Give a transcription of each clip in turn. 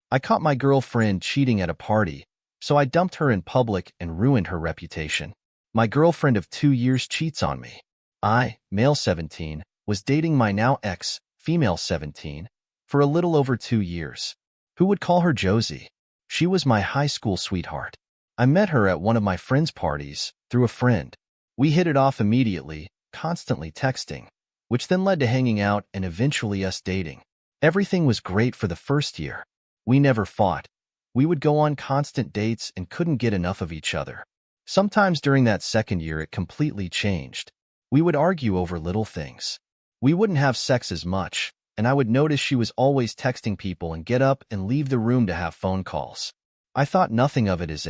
I caught my girlfriend cheating at a party, so I dumped her in public and ruined her reputation. My girlfriend of 2 years cheats on me. I, male 17, was dating my now ex, female 17, for a little over 2 years. Who would call her Josie? She was my high school sweetheart. I met her at one of my friend's parties, through a friend. We hit it off immediately, constantly texting, which then led to hanging out and eventually us dating. Everything was great for the first year. We never fought. We would go on constant dates and couldn't get enough of each other. Sometimes during that second year it completely changed. We would argue over little things. We wouldn't have sex as much, and I would notice she was always texting people and get up and leave the room to have phone calls. I thought nothing of it as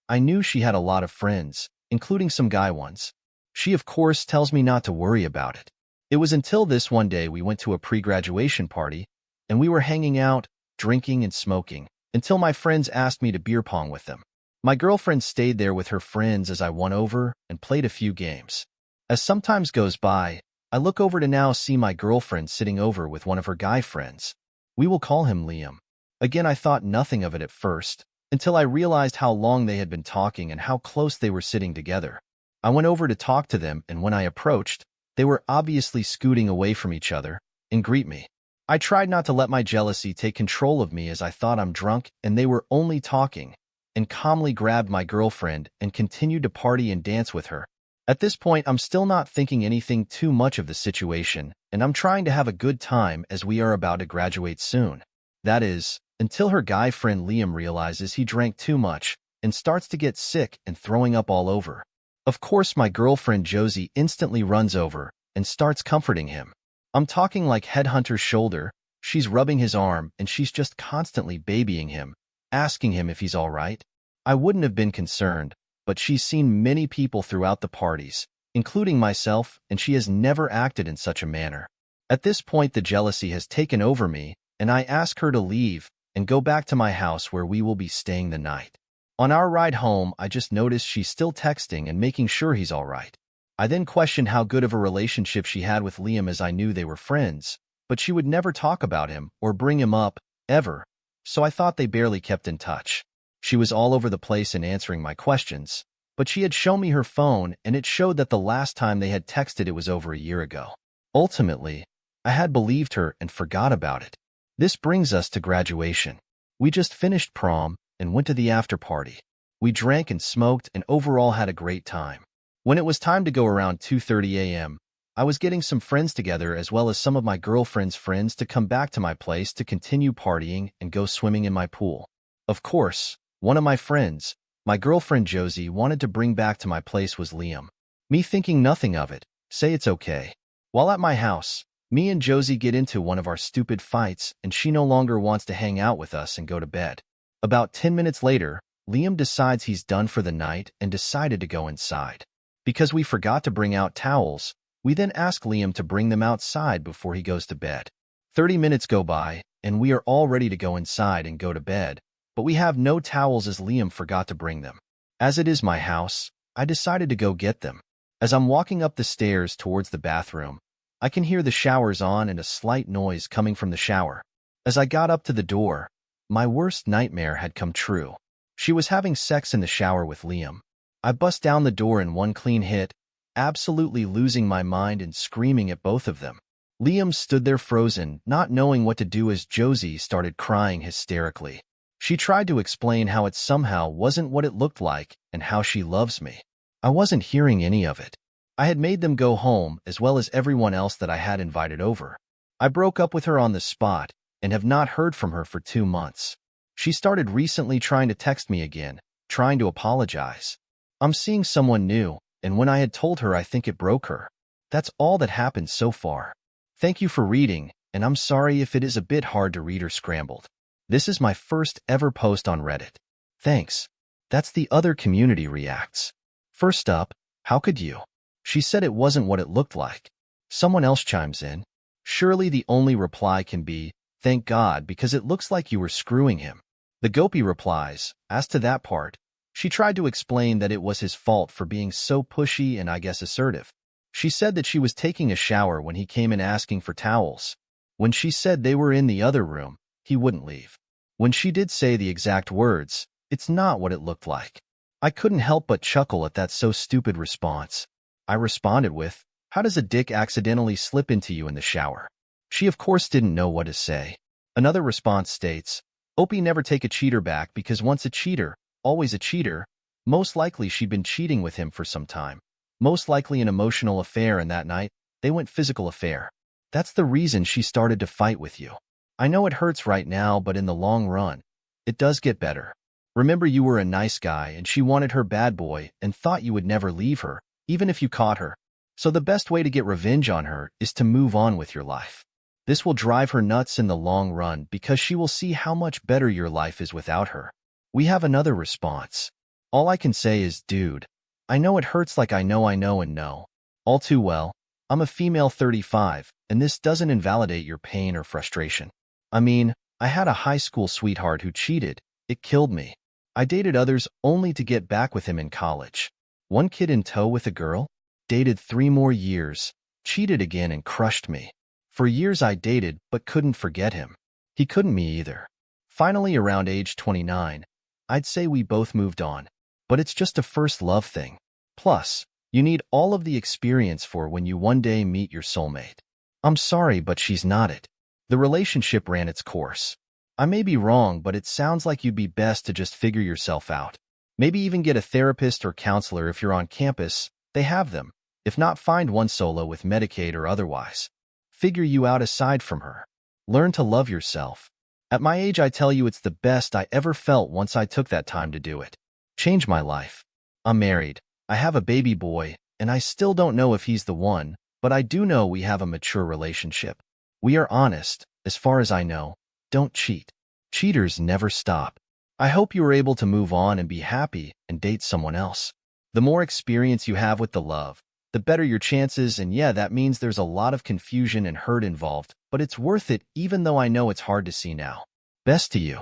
I knew she had a lot of friends, including some guy ones. She of course tells me not to worry about it. It was until this one day we went to a pre-graduation party, and we were hanging out, drinking and smoking, until my friends asked me to beer pong with them. My girlfriend stayed there with her friends as I won over and played a few games. As some time goes by, I look over to now see my girlfriend sitting over with one of her guy friends. We will call him Liam. Again, I thought nothing of it at first, until I realized how long they had been talking and how close they were sitting together. I went over to talk to them, and when I approached, they were obviously scooting away from each other and greet me. I tried not to let my jealousy take control of me as I thought I'm drunk and they were only talking, and calmly grabbed my girlfriend and continued to party and dance with her. At this point, I'm still not thinking anything too much of the situation, and I'm trying to have a good time as we are about to graduate soon. That is, until her guy friend Liam realizes he drank too much and starts to get sick and throwing up all over. Of course, my girlfriend Josie instantly runs over and starts comforting him. I'm talking like headhunter's shoulder, she's rubbing his arm, and she's just constantly babying him, asking him if he's all right. I wouldn't have been concerned, but she's seen many people throughout the parties, including myself, and she has never acted in such a manner. At this point, the jealousy has taken over me, and I ask her to leave and go back to my house where we will be staying the night. On our ride home, I just noticed she's still texting and making sure he's all right. I then questioned how good of a relationship she had with Liam, as I knew they were friends, but she would never talk about him or bring him up, ever, so I thought they barely kept in touch. She was all over the place in answering my questions, but she had shown me her phone, and it showed that the last time they had texted it was over a year ago. Ultimately, I had believed her and forgot about it. This brings us to graduation. We just finished prom and went to the after party. We drank and smoked and overall had a great time. When it was time to go around 2:30 a.m., I was getting some friends together as well as some of my girlfriend's friends to come back to my place to continue partying and go swimming in my pool. Of course, one of my friends, my girlfriend Josie, wanted to bring back to my place was Liam. Me thinking nothing of it, say it's okay. While at my house, me and Josie get into one of our stupid fights and she no longer wants to hang out with us and go to bed. About 10 minutes later, Liam decides he's done for the night and decided to go inside. Because we forgot to bring out towels, we then ask Liam to bring them outside before he goes to bed. 30 minutes go by, and we are all ready to go inside and go to bed, but we have no towels as Liam forgot to bring them. As it is my house, I decided to go get them. As I'm walking up the stairs towards the bathroom, I can hear the showers on and a slight noise coming from the shower. As I got up to the door, my worst nightmare had come true. She was having sex in the shower with Liam. I bust down the door in one clean hit, absolutely losing my mind and screaming at both of them. Liam stood there frozen, not knowing what to do as Josie started crying hysterically. She tried to explain how it somehow wasn't what it looked like and how she loves me. I wasn't hearing any of it. I had made them go home as well as everyone else that I had invited over. I broke up with her on the spot and have not heard from her for 2 months. She started recently trying to text me again, trying to apologize. I'm seeing someone new, and when I had told her I think it broke her. That's all that happened so far. Thank you for reading, and I'm sorry if it is a bit hard to read or scrambled. This is my first ever post on Reddit. Thanks. That's the other community reacts. First up, how could you? She said it wasn't what it looked like. Someone else chimes in. Surely the only reply can be, thank God, because it looks like you were screwing him. The Gopi replies, as to that part, she tried to explain that it was his fault for being so pushy and I guess assertive. She said that she was taking a shower when he came in asking for towels. When she said they were in the other room, he wouldn't leave. When she did say the exact words, "It's not what it looked like," I couldn't help but chuckle at that so stupid response. I responded with, "How does a dick accidentally slip into you in the shower?" She of course didn't know what to say. Another response states, "Opie never take a cheater back because once a cheater, always a cheater." Most likely she'd been cheating with him for some time. Most likely an emotional affair, and that night, they went physical affair. That's the reason she started to fight with you. I know it hurts right now, but in the long run, it does get better. Remember, you were a nice guy and she wanted her bad boy and thought you would never leave her, even if you caught her. So the best way to get revenge on her is to move on with your life. This will drive her nuts in the long run because she will see how much better your life is without her. We have another response. All I can say is, dude, I know it hurts like I know and know. All too well. I'm a female 35, and this doesn't invalidate your pain or frustration. I mean, I had a high school sweetheart who cheated. It killed me. I dated others only to get back with him in college. One kid in tow with a girl, dated 3 more years, cheated again and crushed me. For years I dated but couldn't forget him. He couldn't me either. Finally, around age 29, I'd say we both moved on. But it's just a first love thing. Plus, you need all of the experience for when you one day meet your soulmate. I'm sorry, but she's not it. The relationship ran its course. I may be wrong, but it sounds like you'd be best to just figure yourself out. Maybe even get a therapist or counselor if you're on campus. They have them. If not, find one solo with Medicaid or otherwise. Figure you out aside from her. Learn to love yourself. At my age, I tell you it's the best I ever felt once I took that time to do it. Changed my life. I'm married. I have a baby boy, and I still don't know if he's the one, but I do know we have a mature relationship. We are honest, as far as I know. Don't cheat. Cheaters never stop. I hope you are able to move on and be happy and date someone else. The more experience you have with the love, the better your chances, and yeah, that means there's a lot of confusion and hurt involved, but it's worth it even though I know it's hard to see now. Best to you.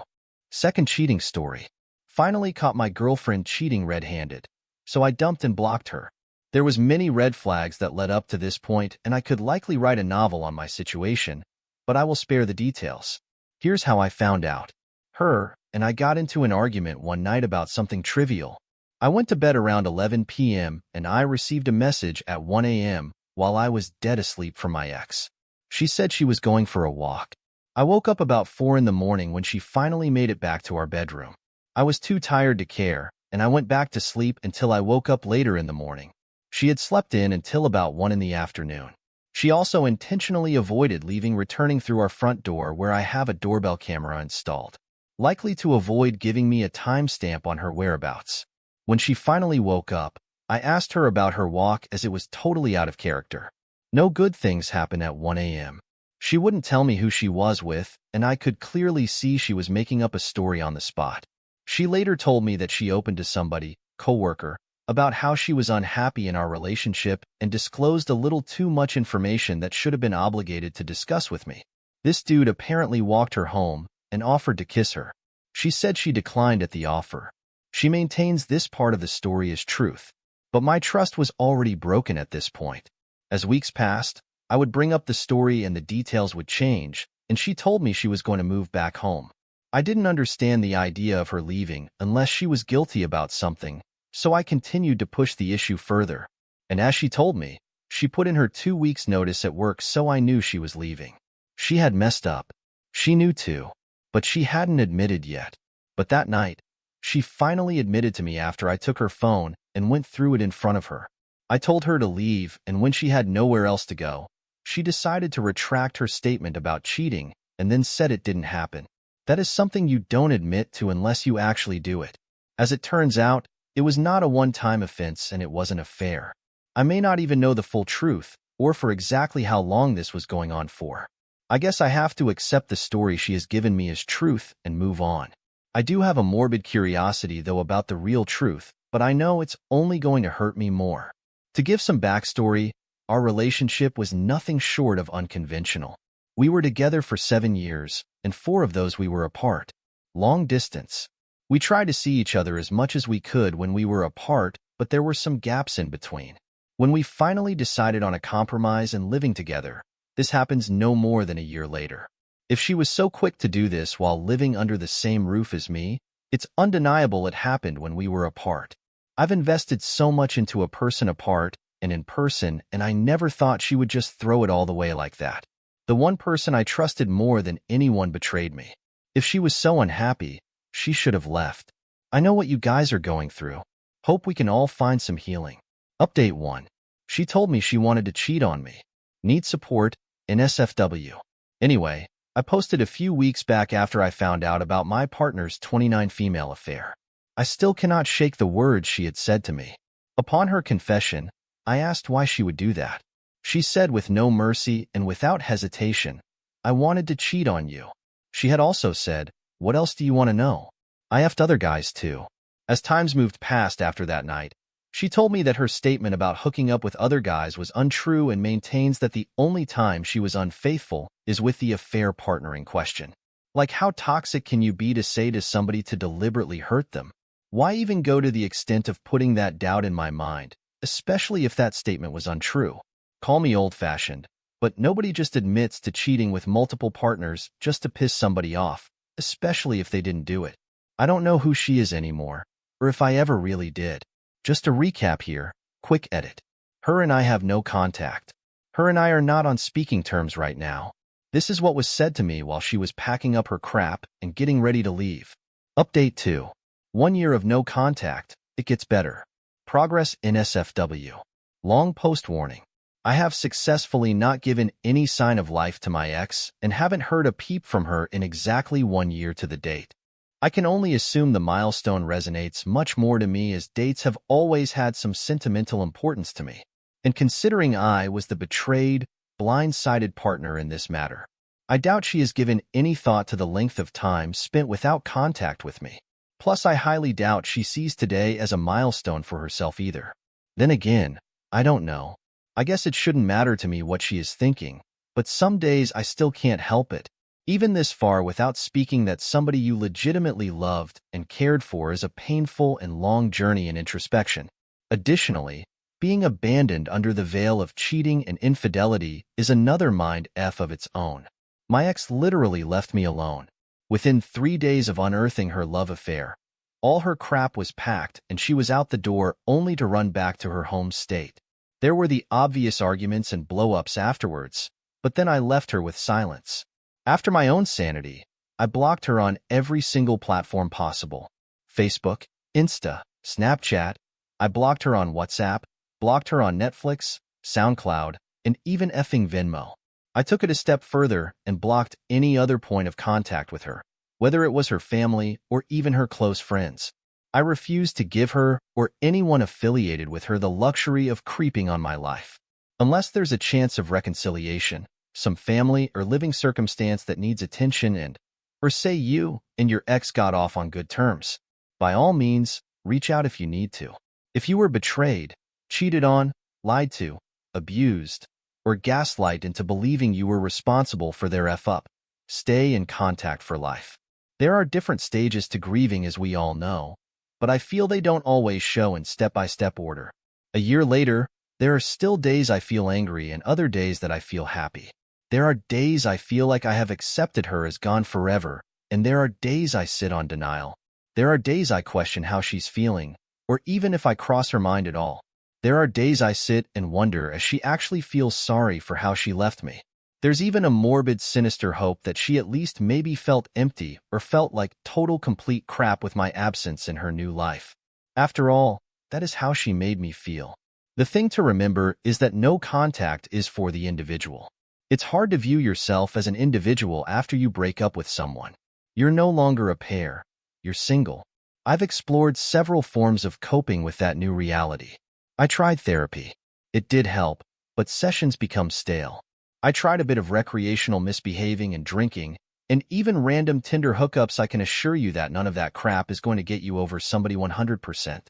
Second cheating story. Finally caught my girlfriend cheating red-handed, so I dumped and blocked her. There was many red flags that led up to this point, and I could likely write a novel on my situation, but I will spare the details. Here's how I found out. Her and I got into an argument one night about something trivial. I went to bed around 11 p.m. and I received a message at 1 a.m. while I was dead asleep from my ex. She said she was going for a walk. I woke up about 4 in the morning when she finally made it back to our bedroom. I was too tired to care, and I went back to sleep until I woke up later in the morning. She had slept in until about 1 in the afternoon. She also intentionally avoided leaving, returning through our front door where I have a doorbell camera installed, likely to avoid giving me a timestamp on her whereabouts. When she finally woke up, I asked her about her walk as it was totally out of character. No good things happen at 1 a.m. She wouldn't tell me who she was with, and I could clearly see she was making up a story on the spot. She later told me that she opened to somebody, coworker, about how she was unhappy in our relationship and disclosed a little too much information that should have been obligated to discuss with me. This dude apparently walked her home and offered to kiss her. She said she declined at the offer. She maintains this part of the story is truth, but my trust was already broken at this point. As weeks passed, I would bring up the story and the details would change, and she told me she was going to move back home. I didn't understand the idea of her leaving unless she was guilty about something, so I continued to push the issue further. And as she told me, she put in her 2 weeks' notice at work, so I knew she was leaving. She had messed up. She knew too, but she hadn't admitted yet. But that night, she finally admitted to me after I took her phone and went through it in front of her. I told her to leave, and when she had nowhere else to go, she decided to retract her statement about cheating and then said it didn't happen. That is something you don't admit to unless you actually do it. As it turns out, it was not a one-time offense and it wasn't a fair. I may not even know the full truth or for exactly how long this was going on for. I guess I have to accept the story she has given me as truth and move on. I do have a morbid curiosity though about the real truth, but I know it's only going to hurt me more. To give some backstory, our relationship was nothing short of unconventional. We were together for 7 years, and 4 of those we were apart. Long distance. We tried to see each other as much as we could when we were apart, but there were some gaps in between. When we finally decided on a compromise and living together, this happens no more than a year later. If she was so quick to do this while living under the same roof as me, it's undeniable it happened when we were apart. I've invested so much into a person apart and in person, and I never thought she would just throw it all the way like that. The one person I trusted more than anyone betrayed me. If she was so unhappy, she should have left. I know what you guys are going through. Hope we can all find some healing. Update 1. She told me she wanted to cheat on me. Need support in SFW. Anyway, I posted a few weeks back after I found out about my partner's 29 female affair. I still cannot shake the words she had said to me. Upon her confession, I asked why she would do that. She said with no mercy and without hesitation, "I wanted to cheat on you." She had also said, "What else do you want to know? I effed other guys too." As times moved past after that night, she told me that her statement about hooking up with other guys was untrue and maintains that the only time she was unfaithful is with the affair partner in question. Like, how toxic can you be to say to somebody to deliberately hurt them? Why even go to the extent of putting that doubt in my mind, especially if that statement was untrue? Call me old-fashioned, but nobody just admits to cheating with multiple partners just to piss somebody off, especially if they didn't do it. I don't know who she is anymore, or if I ever really did. Just a recap here, quick edit. Her and I have no contact. Her and I are not on speaking terms right now. This is what was said to me while she was packing up her crap and getting ready to leave. Update 2. 1 year of no contact. It gets better. Progress in SFW. Long post warning. I have successfully not given any sign of life to my ex and haven't heard a peep from her in exactly 1 year to the date. I can only assume the milestone resonates much more to me, as dates have always had some sentimental importance to me. And considering I was the betrayed, blind-sided partner in this matter, I doubt she has given any thought to the length of time spent without contact with me. Plus, I highly doubt she sees today as a milestone for herself either. Then again, I don't know. I guess it shouldn't matter to me what she is thinking, but some days I still can't help it. Even this far without speaking that somebody you legitimately loved and cared for is a painful and long journey in introspection. Additionally, being abandoned under the veil of cheating and infidelity is another mind F of its own. My ex literally left me alone. Within 3 days of unearthing her love affair, all her crap was packed and she was out the door only to run back to her home state. There were the obvious arguments and blow-ups afterwards, but then I left her with silence. After my own sanity, I blocked her on every single platform possible. Facebook, Insta, Snapchat. I blocked her on WhatsApp, blocked her on Netflix, SoundCloud, and even effing Venmo. I took it a step further and blocked any other point of contact with her, whether it was her family or even her close friends. I refused to give her or anyone affiliated with her the luxury of creeping on my life. Unless there's a chance of reconciliation, some family or living circumstance that needs attention, or say you and your ex got off on good terms, by all means, reach out if you need to. If you were betrayed, cheated on, lied to, abused, or gaslight into believing you were responsible for their F-up, stay in contact for life. There are different stages to grieving, as we all know, but I feel they don't always show in step-by-step order. A year later, there are still days I feel angry and other days that I feel happy. There are days I feel like I have accepted her as gone forever, and there are days I sit on denial. There are days I question how she's feeling, or even if I cross her mind at all. There are days I sit and wonder if she actually feels sorry for how she left me. There's even a morbid, sinister hope that she at least maybe felt empty or felt like total complete crap with my absence in her new life. After all, that is how she made me feel. The thing to remember is that no contact is for the individual. It's hard to view yourself as an individual after you break up with someone. You're no longer a pair. You're single. I've explored several forms of coping with that new reality. I tried therapy. It did help, but sessions become stale. I tried a bit of recreational misbehaving and drinking, and even random Tinder hookups. I can assure you that none of that crap is going to get you over somebody 100%.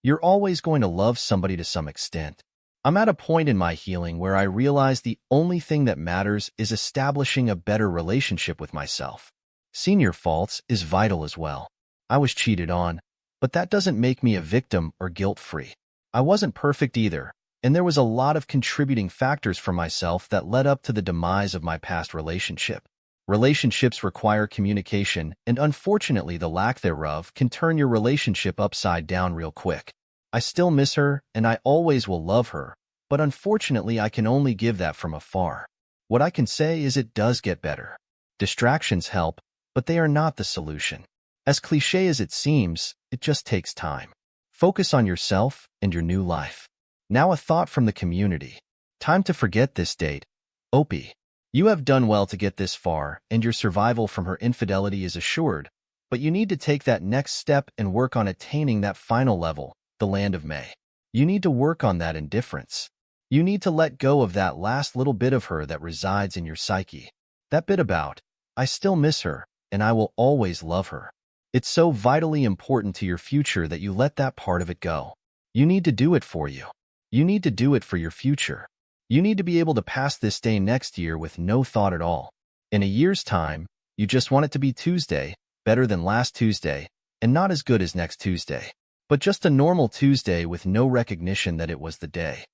You're always going to love somebody to some extent. I'm at a point in my healing where I realize the only thing that matters is establishing a better relationship with myself. Seeing your faults is vital as well. I was cheated on, but that doesn't make me a victim or guilt-free. I wasn't perfect either, and there was a lot of contributing factors for myself that led up to the demise of my past relationship. Relationships require communication, and unfortunately the lack thereof can turn your relationship upside down real quick. I still miss her, and I always will love her, but unfortunately I can only give that from afar. What I can say is it does get better. Distractions help, but they are not the solution. As cliché as it seems, it just takes time. Focus on yourself and your new life. Now a thought from the community. Time to forget this date. Opie. You have done well to get this far, and your survival from her infidelity is assured, but you need to take that next step and work on attaining that final level, the land of May. You need to work on that indifference. You need to let go of that last little bit of her that resides in your psyche. That bit about, I still miss her, and I will always love her. It's so vitally important to your future that you let that part of it go. You need to do it for you. You need to do it for your future. You need to be able to pass this day next year with no thought at all. In a year's time, you just want it to be Tuesday, better than last Tuesday, and not as good as next Tuesday, but just a normal Tuesday with no recognition that it was the day.